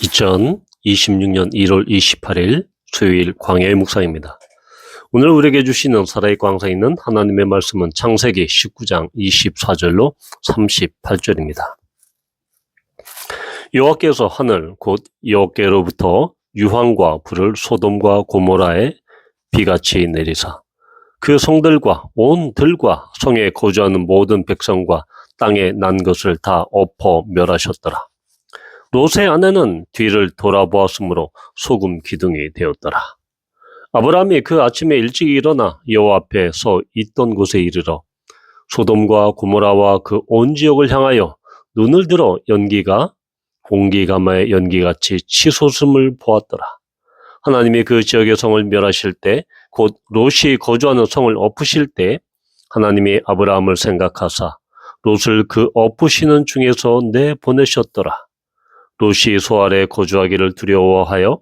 2026년 1월 28일 수요일 광야의 묵상입니다. 오늘 우리에게 주시는 살아있고 광사에 있는 하나님의 말씀은 창세기 19장 24절로 38절입니다. 여호와께서 하늘 곧 여호와께로부터 유황과 불을 소돔과 고모라에 비같이 내리사 그 성들과 온 들과 성에 거주하는 모든 백성과 땅에 난 것을 다 엎어 멸하셨더라. 롯의 아내는 뒤를 돌아보았으므로 소금 기둥이 되었더라. 아브라함이 그 아침에 일찍 일어나 여호와 앞에 서 있던 곳에 이르러 소돔과 고모라와 그 온 지역을 향하여 눈을 들어 공기가마의 연기같이 치솟음을 보았더라. 하나님이 그 지역의 성을 멸하실 때, 곧 롯이 거주하는 성을 엎으실 때 하나님이 아브라함을 생각하사 롯을 그 엎으시는 중에서 내보내셨더라. 롯이 소알에 거주하기를 두려워하여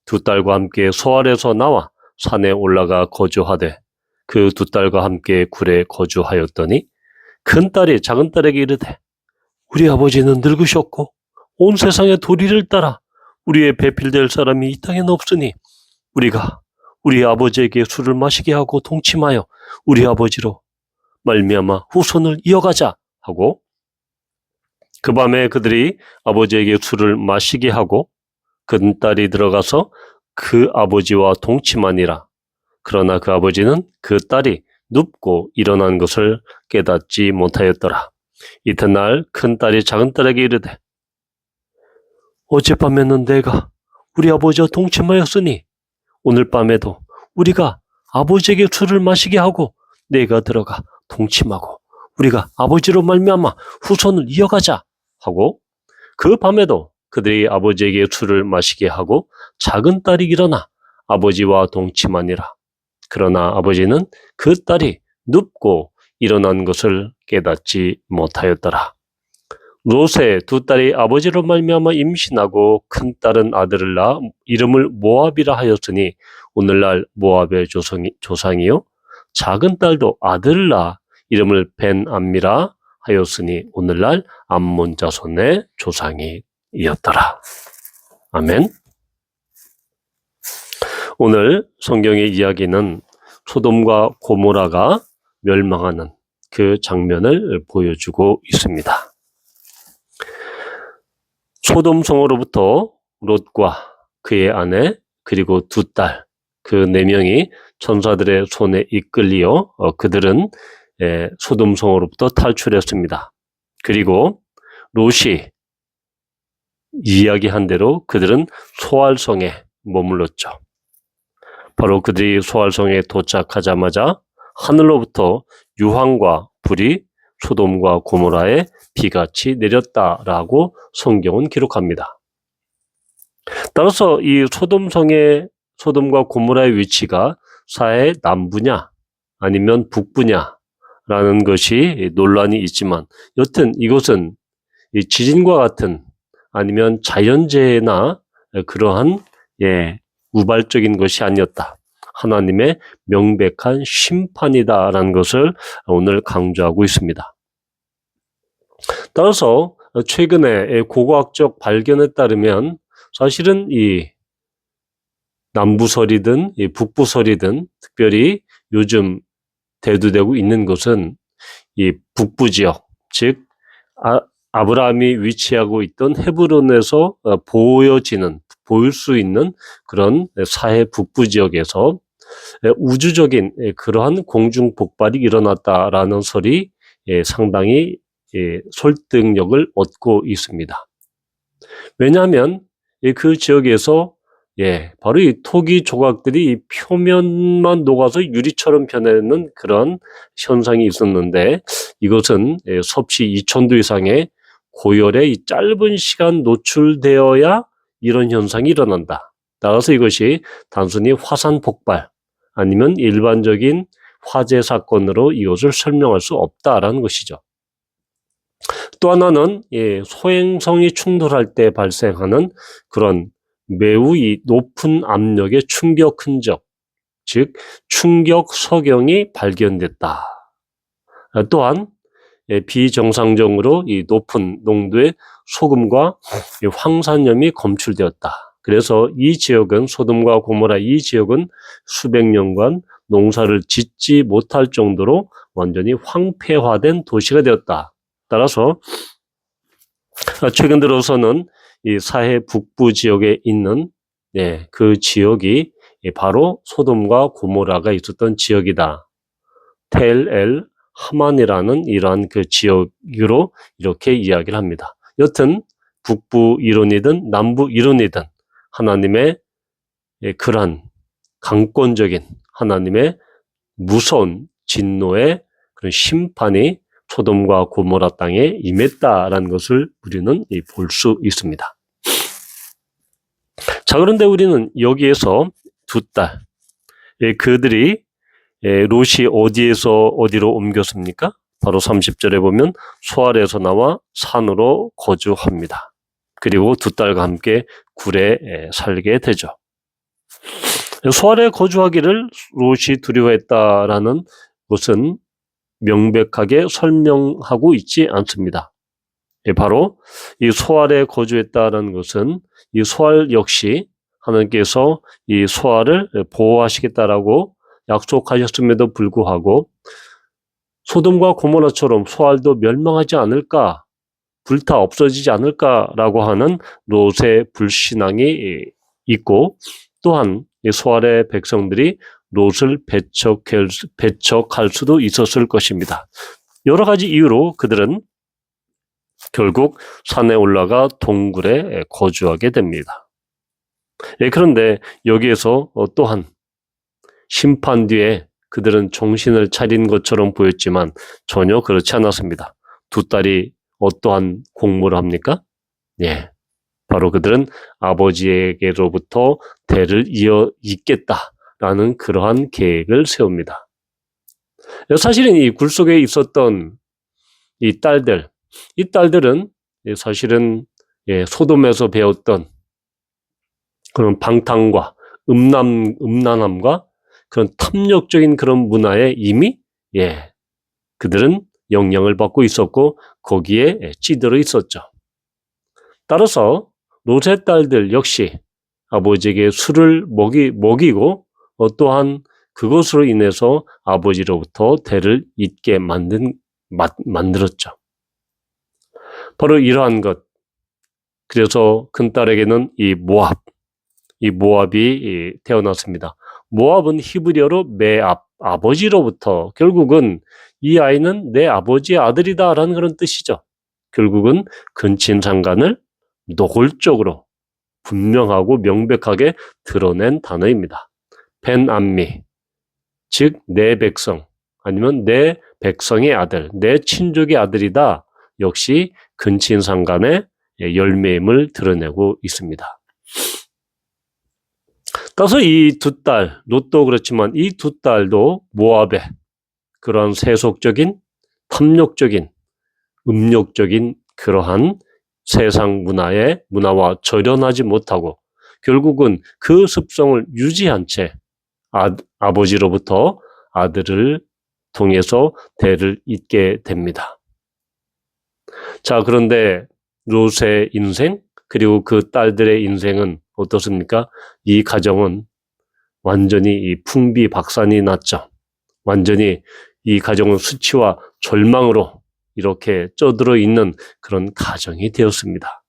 두 딸과 함께 소알에서 나와 산에 올라가 거주하되 그 두 딸과 함께 굴에 거주하였더니 큰 딸이 작은 딸에게 이르되 우리 아버지는 늙으셨고 온 세상의 도리를 따라 우리의 배필될 사람이 이 땅에는 없으니 우리가 우리 아버지에게 술을 마시게 하고 동침하여 우리 아버지로 말미암아 후손을 이어가자 하고 그 밤에 그들이 아버지에게 술을 마시게 하고 큰 딸이 들어가서 그 아버지와 동침하니라. 그러나 그 아버지는 그 딸이 눕고 일어난 것을 깨닫지 못하였더라. 이튿날 큰 딸이 작은 딸에게 이르되 어젯밤에는 내가 우리 아버지와 동침하였으니 오늘 밤에도 우리가 아버지에게 술을 마시게 하고 내가 들어가 동침하고 우리가 아버지로 말미암아 후손을 이어가자 하고 그 밤에도 그들이 아버지에게 술을 마시게 하고 작은 딸이 일어나 아버지와 동침하니라. 그러나 아버지는 그 딸이 눕고 일어난 것을 깨닫지 못하였더라. 롯의 두 딸이 아버지로 말미암아 임신하고 큰 딸은 아들을 낳아 이름을 모압이라 하였으니 오늘날 모압의 조상이요 작은 딸도 아들을 낳아 이름을 벤암미라 하였으니 오늘날 암몬 자손의 조상이었더라. 아멘. 오늘 성경의 이야기는 소돔과 고모라가 멸망하는 그 장면을 보여주고 있습니다. 소돔 성으로부터 롯과 그의 아내 그리고 두 딸, 그 네 명이 천사들의 손에 이끌리어 그들은 소돔 성으로부터 탈출했습니다. 그리고 롯이 이야기한 대로 그들은 소알성에 머물렀죠. 바로 그들이 소알성에 도착하자마자 하늘로부터 유황과 불이 소돔과 고모라에 비같이 내렸다라고 성경은 기록합니다. 따라서 이 소돔과 고모라의 위치가 사해 남부냐 아니면 북부냐라는 것이 논란이 있지만 여튼 이것은 지진과 같은 아니면 자연재해나 그러한 우발적인 것이 아니었다. 하나님의 명백한 심판이다라는 것을 오늘 강조하고 있습니다. 따라서 최근에 고고학적 발견에 따르면 사실은 이 남부설이든 이 북부설이든 특별히 요즘 대두되고 있는 것은 이 북부 지역, 즉 아브라함이 위치하고 있던 헤브론에서 보일 수 있는 그런 사해 북부 지역에서 우주적인 그러한 공중 폭발이 일어났다라는 설이 상당히 설득력을 얻고 있습니다. 왜냐하면 그 지역에서 바로 이 토기 조각들이 이 표면만 녹아서 유리처럼 변하는 그런 현상이 있었는데 이것은 섭씨 2000도 이상의 고열에 이 짧은 시간 노출되어야 이런 현상이 일어난다. 따라서 이것이 단순히 화산 폭발 아니면 일반적인 화재 사건으로 이것을 설명할 수 없다라는 것이죠. 또 하나는 소행성이 충돌할 때 발생하는 그런 매우 높은 압력의 충격 흔적, 즉 충격 석영이 발견됐다. 또한 비정상적으로 이 높은 농도의 소금과 이 황산염이 검출되었다. 그래서 이 지역은 소돔과 고모라 이 지역은 수백 년간 농사를 짓지 못할 정도로 완전히 황폐화된 도시가 되었다. 따라서 최근 들어서는 이 사해 북부 지역에 있는 그 지역이 바로 소돔과 고모라가 있었던 지역이다. 텔 엘 하만이라는 이러한 그 지역으로 이렇게 이야기를 합니다. 여튼 북부 이론이든 남부 이론이든 하나님의 그러한 강권적인 하나님의 무서운 진노의 그런 심판이 소돔과 고모라 땅에 임했다라는 것을 우리는 볼 수 있습니다. 자, 그런데 우리는 여기에서 두 딸, 그들이 롯이 어디에서 어디로 옮겼습니까? 바로 30절에 보면 소알에서 나와 산으로 거주합니다. 그리고 두 딸과 함께 굴에 살게 되죠. 소알에 거주하기를 롯이 두려워했다라는 것은 명백하게 설명하고 있지 않습니다. 바로 이 소알에 거주했다라는 것은 이 소알 역시 하나님께서 이 소알을 보호하시겠다라고 약속하셨음에도 불구하고 소돔과 고모라처럼 소알도 멸망하지 않을까, 불타 없어지지 않을까라고 하는 롯의 불신앙이 있고, 또한 이 소알의 백성들이 롯을 배척할 수도 있었을 것입니다. 여러 가지 이유로 그들은 결국 산에 올라가 동굴에 거주하게 됩니다. 그런데 여기에서 또한 심판 뒤에 그들은 정신을 차린 것처럼 보였지만 전혀 그렇지 않았습니다. 두 딸이 어떠한 공모를 합니까? 바로 그들은 아버지에게로부터 대를 이어 잇겠다라는 그러한 계획을 세웁니다. 사실은 이 굴 속에 있었던 이 딸들은 사실은 소돔에서 배웠던 그런 방탕과 음란함과 그런 탐욕적인 그런 문화에 이미 그들은 영향을 받고 있었고 거기에 찌들어 있었죠. 따라서 롯의 딸들 역시 아버지에게 술을 먹이고 또한 그것으로 인해서 아버지로부터 대를 잇게 만들었죠. 바로 이러한 것. 그래서 큰딸에게는 이 모압이 태어났습니다. 모압은 히브리어로 매압, 아버지로부터, 결국은 이 아이는 내 아버지의 아들이다라는 그런 뜻이죠. 결국은 근친상간을 노골적으로 분명하고 명백하게 드러낸 단어입니다. 벤 암미, 즉 내 백성, 아니면 내 백성의 아들, 내 친족의 아들이다. 역시 근친상간의 열매임을 드러내고 있습니다. 따라서 이 두 딸, 롯도 그렇지만 이 두 딸도 모압의 그러한 세속적인, 탐욕적인, 음욕적인 그러한 세상 문화와 절연하지 못하고 결국은 그 습성을 유지한 채 아버지로부터 아들을 통해서 대를 잇게 됩니다. 자, 그런데 롯의 인생 그리고 그 딸들의 인생은 어떻습니까? 이 가정은 완전히 풍비박산이 났죠. 완전히 이 가정은 수치와 절망으로 이렇게 쪄들어 있는 그런 가정이 되었습니다.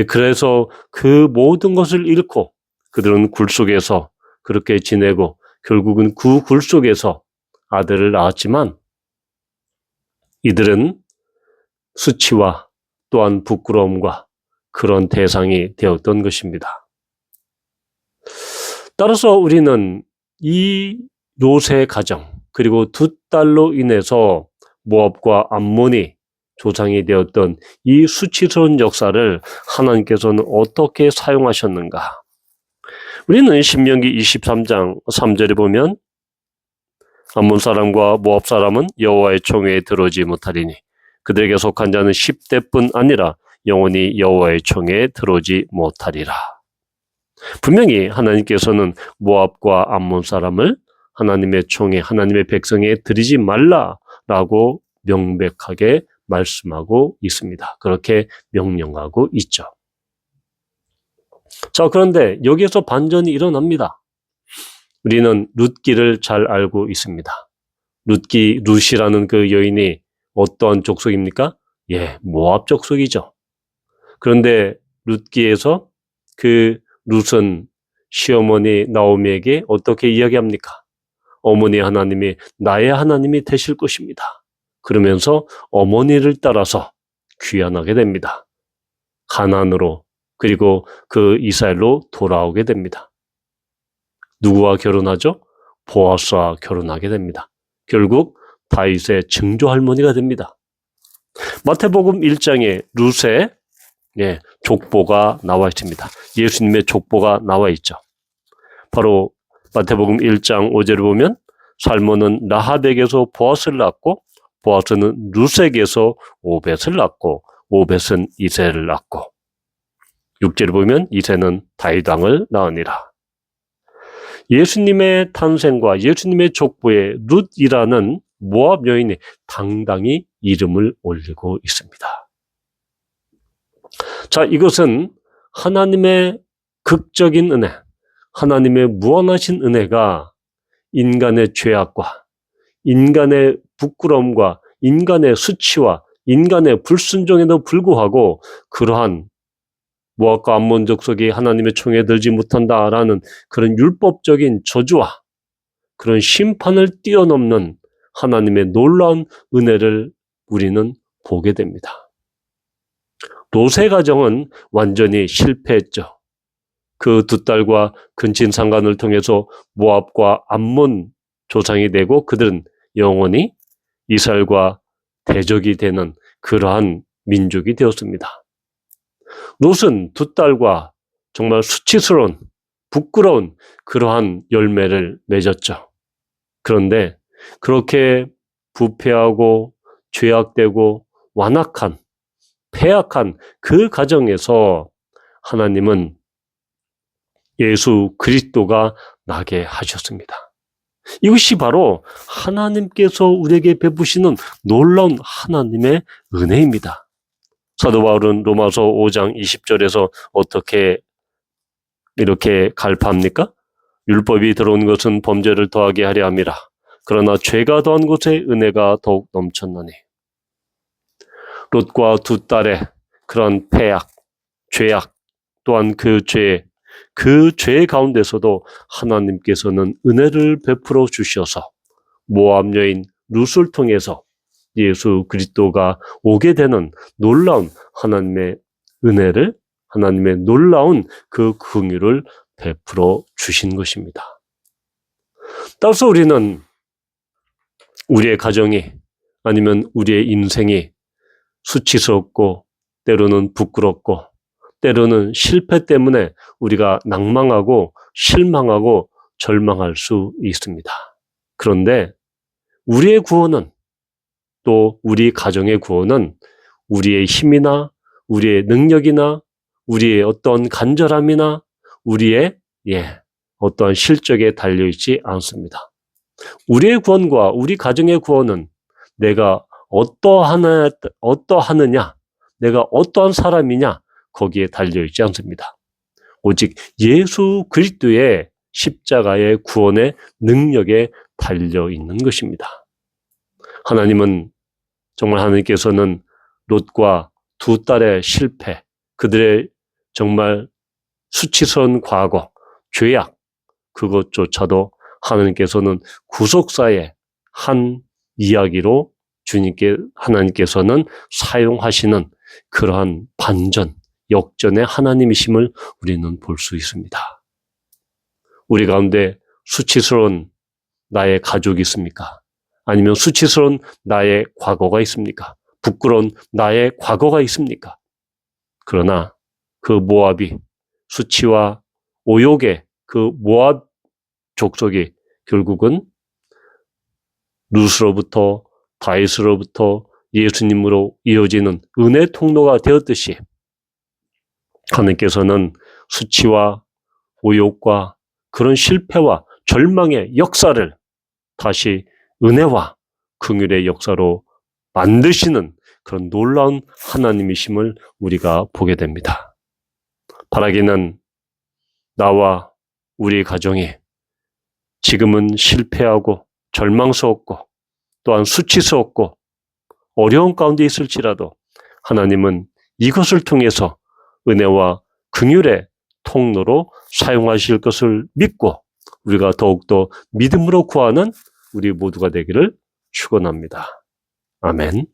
그래서 그 모든 것을 잃고 그들은 굴 속에서 그렇게 지내고 결국은 그 굴 속에서 아들을 낳았지만 이들은 수치와 또한 부끄러움과 그런 대상이 되었던 것입니다. 따라서 우리는 이 롯의 가정 그리고 두 딸로 인해서 모압과 암몬이 조상이 되었던 이 수치스러운 역사를 하나님께서는 어떻게 사용하셨는가? 우리는 신명기 23장 3절에 보면 암몬 사람과 모압 사람은 여호와의 총회에 들어오지 못하리니 그들에게 속한 자는 10대뿐 아니라 영원히 여호와의 총회에 들어오지 못하리라. 분명히 하나님께서는 모압과 암몬 사람을 하나님의 총회, 하나님의 백성에 들이지 말라라고 명백하게 말씀하고 있습니다. 그렇게 명령하고 있죠. 자, 그런데 여기에서 반전이 일어납니다. 우리는 룻기를 잘 알고 있습니다. 룻이라는 그 여인이 어떠한 족속입니까? 예, 모압 족속이죠. 그런데 룻기에서 그 룻은 시어머니 나오미에게 어떻게 이야기합니까? 어머니 하나님이 나의 하나님이 되실 것입니다. 그러면서 어머니를 따라서 귀환하게 됩니다. 가나안으로, 그리고 그 이스라엘로 돌아오게 됩니다. 누구와 결혼하죠? 보아스와 결혼하게 됩니다. 결국 다윗의 증조 할머니가 됩니다. 마태복음 1장에 룻의 족보가 나와 있습니다. 예수님의 족보가 나와 있죠. 바로 마태복음 1장 5절을 보면 살몬은 라합에게서 보아스를 낳고 보아스는 룻에게서 오벳을 낳고 오벳은 이새를 낳고 6절을 보면 이새는 다윗 왕을 낳으니라. 예수님의 탄생과 예수님의 족보에 룻이라는 모압 여인이 당당히 이름을 올리고 있습니다. 자, 이것은 하나님의 극적인 은혜, 하나님의 무한하신 은혜가 인간의 죄악과 인간의 부끄러움과 인간의 수치와 인간의 불순종에도 불구하고 그러한 모압과 암몬 족속이 하나님의 총에 들지 못한다라는 그런 율법적인 저주와 그런 심판을 뛰어넘는 하나님의 놀라운 은혜를 우리는 보게 됩니다. 롯의 가정은 완전히 실패했죠. 그 두 딸과 근친상간을 통해서 모압과 암몬 조상이 되고 그들은 영원히 이스라엘과 대적이 되는 그러한 민족이 되었습니다. 롯은 두 딸과 정말 수치스러운 부끄러운 그러한 열매를 맺었죠. 그런데 그렇게 부패하고 죄악되고 완악한 패악한 그 가정에서 하나님은 예수 그리스도가 나게 하셨습니다. 이것이 바로 하나님께서 우리에게 베푸시는 놀라운 하나님의 은혜입니다. 사도 바울은 로마서 5장 20절에서 어떻게 이렇게 갈파합니까? 율법이 들어온 것은 범죄를 더하게 하려 함이라. 그러나 죄가 더한 곳에 은혜가 더욱 넘쳤나니. 롯과 두 딸의 그런 패악, 죄악, 또한 그 죄 가운데서도 하나님께서는 은혜를 베풀어 주셔서 모압 여인 룻을 통해서 예수 그리스도가 오게 되는 놀라운 하나님의 은혜를, 하나님의 놀라운 그 긍휼을 베풀어 주신 것입니다. 따라서 우리는 우리의 가정이 아니면 우리의 인생이 수치스럽고 때로는 부끄럽고 때로는 실패 때문에 우리가 낭망하고 실망하고 절망할 수 있습니다. 그런데 우리의 구원은 또 우리 가정의 구원은 우리의 힘이나 우리의 능력이나 우리의 어떤 간절함이나 우리의 어떠한 실적에 달려있지 않습니다. 우리의 구원과 우리 가정의 구원은 내가 어떠하느냐, 내가 어떠한 사람이냐 거기에 달려있지 않습니다. 오직 예수 그리스도의 십자가의 구원의 능력에 달려있는 것입니다. 하나님께서는 롯과 두 딸의 실패, 그들의 정말 수치스러운 과거, 죄악, 그것조차도 하나님께서는 구속사의 한 이야기로 하나님께서는 사용하시는 그러한 반전, 역전의 하나님이심을 우리는 볼 수 있습니다. 우리 가운데 수치스러운 나의 가족이 있습니까? 아니면 수치스러운 나의 과거가 있습니까? 부끄러운 나의 과거가 있습니까? 그러나 그 모압이 수치와 오욕의 그 모압 족속이 결국은 룻으로부터 다윗으로부터 예수님으로 이어지는 은혜 통로가 되었듯이 하나님께서는 수치와 오욕과 그런 실패와 절망의 역사를 다시 은혜와 긍휼의 역사로 만드시는 그런 놀라운 하나님이심을 우리가 보게 됩니다. 바라기는 나와 우리 가정이 지금은 실패하고 절망스럽고 또한 수치스럽고 어려운 가운데 있을지라도 하나님은 이것을 통해서 은혜와 긍휼의 통로로 사용하실 것을 믿고 우리가 더욱더 믿음으로 구하는 우리 모두가 되기를 축원합니다. 아멘.